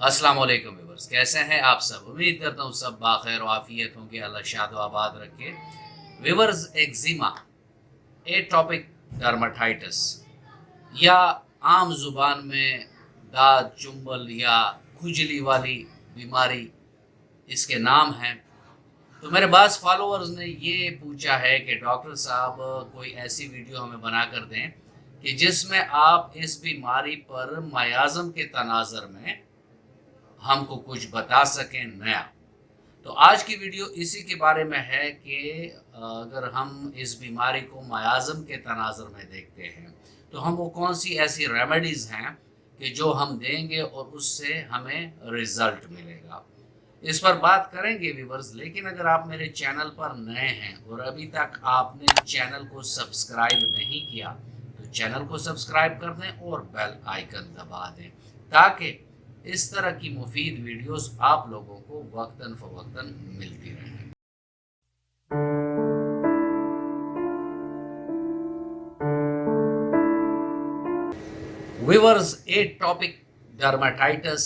अस्सलाम वालेकुम व्यूअर्स, कैसे हैं आप सब। उम्मीद करता हूँ सब बाखैर आफियत होंगे, अल्लाह शाद आबाद रखे। व्यूअर्स, एक्जिमा, एटॉपिक डर्माटाइटिस या आम जुबान में दाद चुंबल या खुजली वाली बीमारी इसके नाम हैं। तो मेरे पास फॉलोअर्स ने ये पूछा है कि डॉक्टर साहब कोई ऐसी वीडियो हमें बना कर दें कि जिसमें आप इस बीमारी पर मयाज़म के तनाज़र में हमको कुछ बता सकें नया। तो आज की वीडियो इसी के बारे में है कि अगर हम इस बीमारी को मयाज़म के तनाज़र में देखते हैं तो हम वो कौन सी ऐसी रेमेडीज़ हैं कि जो हम देंगे और उससे हमें रिज़ल्ट मिलेगा। इस पर बात करेंगे व्यूअर्स। लेकिन अगर आप मेरे चैनल पर नए हैं और अभी तक आपने चैनल को सब्सक्राइब नहीं किया तो चैनल को सब्सक्राइब कर दें और बेल आइकन दबा दें ताकि इस तरह की मुफीद वीडियोस आप लोगों को वक्तन फ़वक्तन मिलती रहें। व्यूअर्स, एटॉपिक डर्माटाइटिस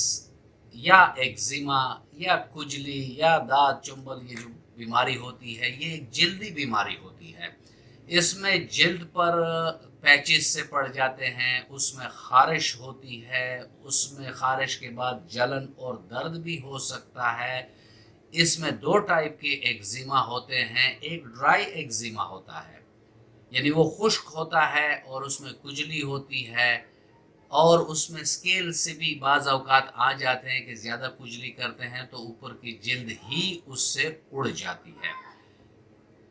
या एक्जिमा या खुजली या दाद चुंबल, ये जो बीमारी होती है ये एक जल्दी बीमारी होती है। इसमें जल्द पर पैचेस से पड़ जाते हैं, उसमें खारिश होती है, उसमें खारिश के बाद जलन और दर्द भी हो सकता है। इसमें दो टाइप के एक्जिमा होते हैं। एक ड्राई एक्जिमा होता है, यानी वो खुश्क होता है और उसमें खुजली होती है और उसमें स्केल से भी बाज़ औक़ात आ जाते हैं कि ज़्यादा खुजली करते हैं तो ऊपर की जिल्द ही उससे उड़ जाती है।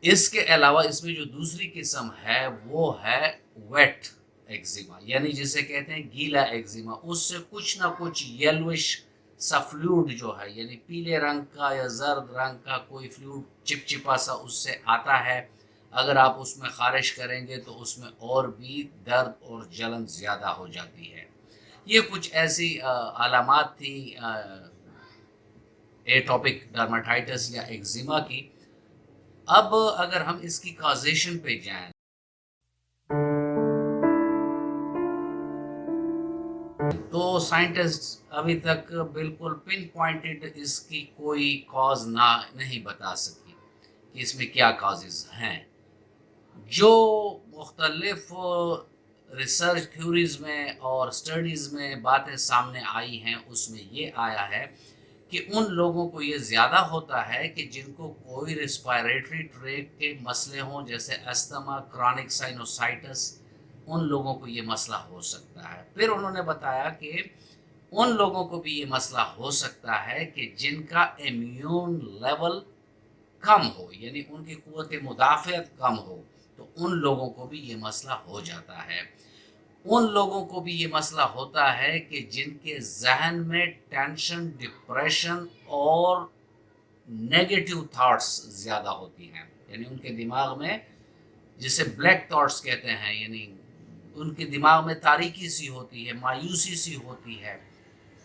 इसके अलावा इसमें जो दूसरी किस्म है वो है वेट एक्जिमा, यानी जिसे कहते हैं गीला एक्जिमा। उससे कुछ ना कुछ येलोइश सा फ्लूइड जो है, यानी पीले रंग का या जर्द रंग का कोई फ्लूइड चिपचिपा सा उससे आता है। अगर आप उसमें खारिश करेंगे तो उसमें और भी दर्द और जलन ज़्यादा हो जाती है। ये कुछ ऐसी अलामात थी एटॉपिक डर्माटाइटिस या एक्जिमा की। अब अगर हम इसकी कॉजेशन पे जाएं तो साइंटिस्ट अभी तक बिल्कुल पिन पॉइंटेड इसकी कोई कॉज नहीं बता सकी कि इसमें क्या कॉजेज हैं। जो मुख्तलिफ रिसर्च थ्योरीज में और स्टडीज़ में बातें सामने आई हैं उसमें ये आया है कि उन लोगों को ये ज़्यादा होता है कि जिनको कोई रिस्पायरेटरी ट्रैक के मसले हों, जैसे अस्थमा, क्रॉनिक साइनोसाइटिस, उन लोगों को ये मसला हो सकता है। फिर उन्होंने बताया कि उन लोगों को भी ये मसला हो सकता है कि जिनका इम्यून लेवल कम हो, यानी उनकी क़ुव्वत मुदाफ़ियत कम हो, तो उन लोगों को भी ये मसला हो जाता है। उन लोगों को भी ये मसला होता है कि जिनके जहन में टेंशन, डिप्रेशन और नेगेटिव थॉट्स ज़्यादा होती हैं, यानी उनके दिमाग में, जिसे ब्लैक थॉट्स कहते हैं, यानी उनके दिमाग में तारीकी सी होती है, मायूसी सी होती है,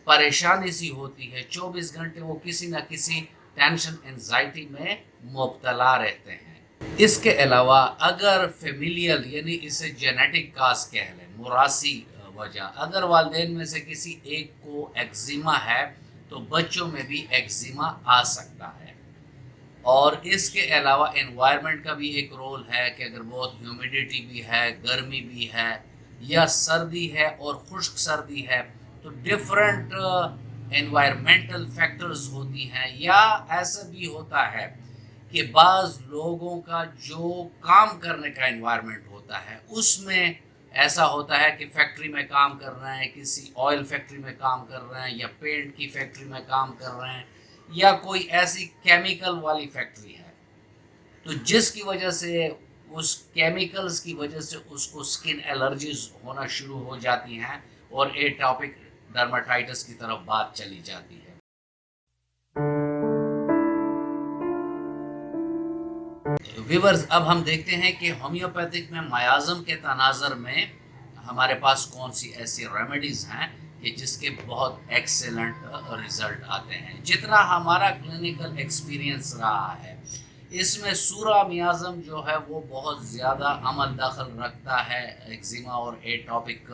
परेशानी सी होती है। 24 घंटे वो किसी न किसी टेंशन, एंजाइटी में मुब्तला रहते हैं। इसके अलावा अगर फेमिलियल, यानी इसे जेनेटिक काज कह लें, मुरासी वजह, अगर वालिदैन में से किसी एक को एक्जिमा है तो बच्चों में भी एक्जिमा आ सकता है। और इसके अलावा एनवायरनमेंट का भी एक रोल है कि अगर बहुत ह्यूमिडिटी भी है, गर्मी भी है, या सर्दी है और खुश्क सर्दी है, तो डिफरेंट एनवायरमेंटल फैक्टर्स होती हैं। या ऐसा भी होता है कि बाज़ लोगों का जो काम करने का एनवायरनमेंट होता है उसमें ऐसा होता है कि फैक्ट्री में काम कर रहे हैं, किसी ऑयल फैक्ट्री में काम कर रहे हैं, या पेंट की फैक्ट्री में काम कर रहे हैं, या कोई ऐसी केमिकल वाली फैक्ट्री है, तो जिसकी वजह से, उस केमिकल्स की वजह से उसको स्किन एलर्जीज होना शुरू हो जाती हैं और एटॉपिक डर्माटाइटिस की तरफ बात चली जाती है। व्यूअर्स, अब हम देखते हैं कि होम्योपैथिक में मयाज़म के तनाज़र में हमारे पास कौन सी ऐसी रेमेडीज़ हैं कि जिसके बहुत एक्सेलेंट रिज़ल्ट आते हैं। जितना हमारा क्लिनिकल एक्सपीरियंस रहा है, इसमें सूरा मियाज़म जो है वो बहुत ज़्यादा अमल दखल रखता है एक्जिमा और एटॉपिक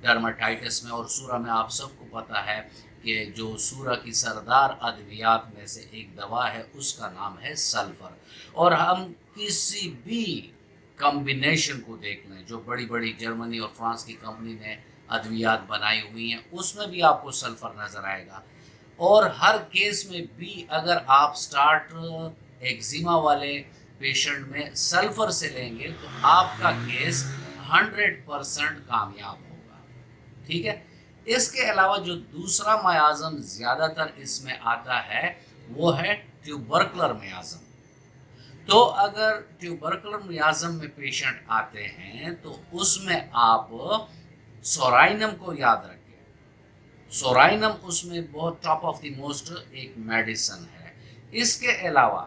डर्माटाइटिस में। और सूरा में आप सबको पता है کہ جو سورہ کی سردار ادویات میں سے ایک دوا ہے اس کا نام ہے سلفر. اور ہم کسی بھی کمبینیشن کو دیکھ لیں جو بڑی بڑی جرمنی اور فرانس کی کمپنی نے ادویات بنائی ہوئی ہیں اس میں بھی آپ کو سلفر نظر آئے گا. اور ہر کیس میں بھی اگر آپ سٹارٹ ایگزیما والے پیشنٹ میں سلفر سے لیں گے تو آپ کا کیس 100% کامیاب ہوگا. ٹھیک ہے. اس کے علاوہ جو دوسرا میازم زیادہ تر اس میں آتا ہے وہ ہے ٹیوبرکلر میازم. تو اگر ٹیوبرکلر میازم میں پیشنٹ آتے ہیں تو اس میں آپ سورائنم کو یاد رکھیں. سورائنم اس میں بہت ٹاپ آف دی موسٹ ایک میڈیسن ہے. اس کے علاوہ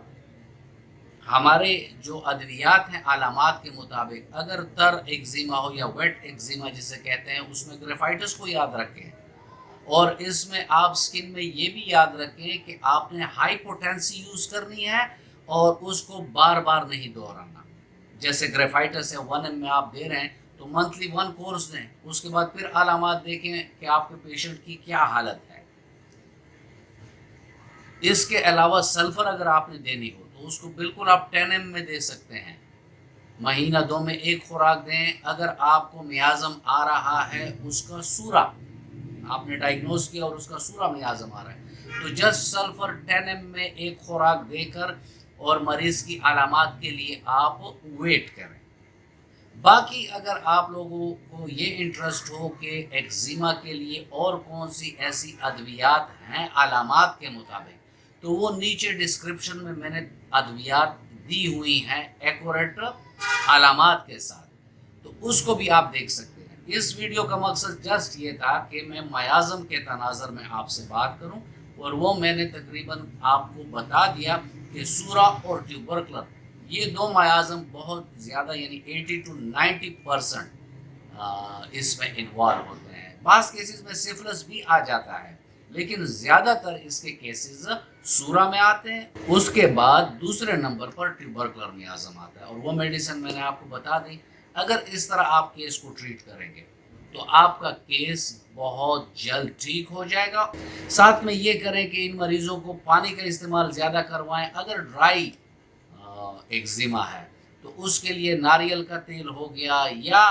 ہمارے جو ادویات ہیں علامات کے مطابق اگر تر ایگزیما ہو یا ویٹ ایگزیما جسے کہتے ہیں اس میں گریفائٹس کو یاد رکھیں. اور اس میں آپ سکن میں یہ بھی یاد رکھیں کہ آپ نے ہائی پوٹینسی یوز کرنی ہے اور اس کو بار بار نہیں دہرانا. جیسے گریفائٹس ہے 1 ml میں آپ دے رہے ہیں تو منتھلی 1 کورس دیں. اس کے بعد پھر علامات دیکھیں کہ آپ کے پیشنٹ کی کیا حالت ہے. اس کے علاوہ سلفر اگر آپ نے دینی ہو تو اس کو بالکل آپ 10 ml میں دے سکتے ہیں. مہینہ 2 میں ایک خوراک دیں. اگر آپ کو میازم آ رہا ہے اس کا سورا آپ نے ڈائگنوز کیا اور اس کا سورا میازم آ رہا ہے تو جسٹ سلفر 10 ml میں ایک خوراک دے کر اور مریض کی علامات کے لیے آپ ویٹ کریں. باقی اگر آپ لوگوں کو یہ انٹرسٹ ہو کہ ایگزیما کے لیے اور کون سی ایسی ادویات ہیں علامات کے مطابق تو وہ نیچے ڈسکرپشن میں نے ادویات دی ہوئی ہیں ایکوریٹ علامات کے ساتھ تو اس کو بھی آپ دیکھ سکتے ہیں. اس ویڈیو کا مقصد جسٹ یہ تھا کہ میں میازم کے تناظر میں آپ سے بات کروں اور وہ میں نے تقریباً آپ کو بتا دیا کہ سورا اور ٹیوبرکلر یہ دو میازم بہت زیادہ یعنی 80 to 90% اس میں انوالو ہوتے ہیں. بعض کیسز میں سفلس بھی آ جاتا ہے لیکن زیادہ تر اس کے کیسز سورا میں آتے ہیں. اس کے بعد دوسرے نمبر پر ٹیوبرکلر میازم آتا ہے اور وہ میڈیسن میں نے آپ کو بتا دی. اگر اس طرح آپ کیس کو ٹریٹ کریں گے تو آپ کا کیس بہت جلد ٹھیک ہو جائے گا. ساتھ میں یہ کریں کہ ان مریضوں کو پانی کا استعمال زیادہ کروائیں. اگر ڈرائی ایگزیما ہے تو اس کے لیے ناریل کا تیل ہو گیا یا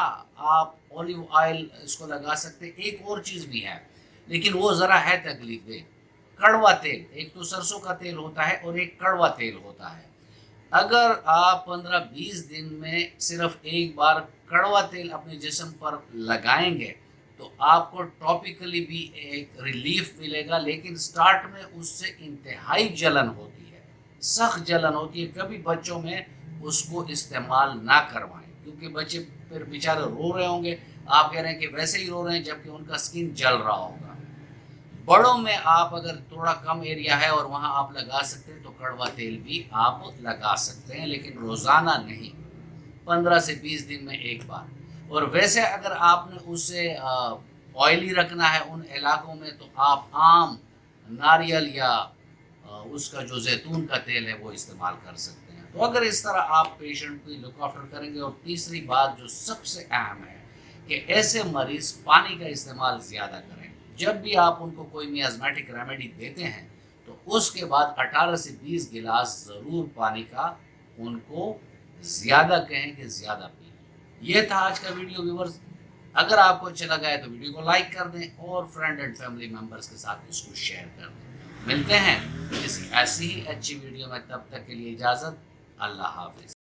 آپ اولیو آئل اس کو لگا سکتے. ایک اور چیز بھی ہے لیکن وہ ذرا ہے تکلیف دہ. کڑوا تیل. ایک تو سرسوں کا تیل ہوتا ہے اور ایک کڑوا تیل ہوتا ہے. اگر آپ 15-20 دن میں صرف ایک بار کڑوا تیل اپنے جسم پر لگائیں گے تو آپ کو ٹاپیکلی بھی ایک ریلیف ملے گا لیکن سٹارٹ میں اس سے انتہائی جلن ہوتی ہے. سخت جلن ہوتی ہے. کبھی بچوں میں اس کو استعمال نہ کروائیں کیونکہ بچے پھر بیچارے رو رہے ہوں گے. آپ کہہ رہے ہیں کہ ویسے ہی رو رہے ہیں جبکہ ان کا سکن جل رہا ہوگا. بڑوں میں آپ اگر تھوڑا کم ایریا ہے اور وہاں آپ لگا سکتے ہیں تو کڑوا تیل بھی آپ لگا سکتے ہیں لیکن روزانہ نہیں. 15 سے 20 دن میں ایک بار. اور ویسے اگر آپ نے اسے آئلی رکھنا ہے ان علاقوں میں تو آپ عام ناریل یا اس کا جو زیتون کا تیل ہے وہ استعمال کر سکتے ہیں. تو اگر اس طرح آپ پیشنٹ کی لک آفٹر کریں گے. اور تیسری بات جو سب سے اہم ہے کہ ایسے مریض پانی کا استعمال زیادہ کریں. جب بھی آپ ان کو کوئی میازمیٹک ریمیڈی دیتے ہیں تو اس کے بعد 18 سے 20 گلاس ضرور پانی کا ان کو زیادہ کہیں کہ زیادہ پئیں. یہ تھا آج کا ویڈیو ویورز. اگر آپ کو اچھا لگا ہے تو ویڈیو کو لائک کر دیں اور فرینڈ اینڈ فیملی ممبرز کے ساتھ اس کو شیئر کر دیں. ملتے ہیں کسی ایسی ہی اچھی ویڈیو میں. تب تک کے لیے اجازت. اللہ حافظ.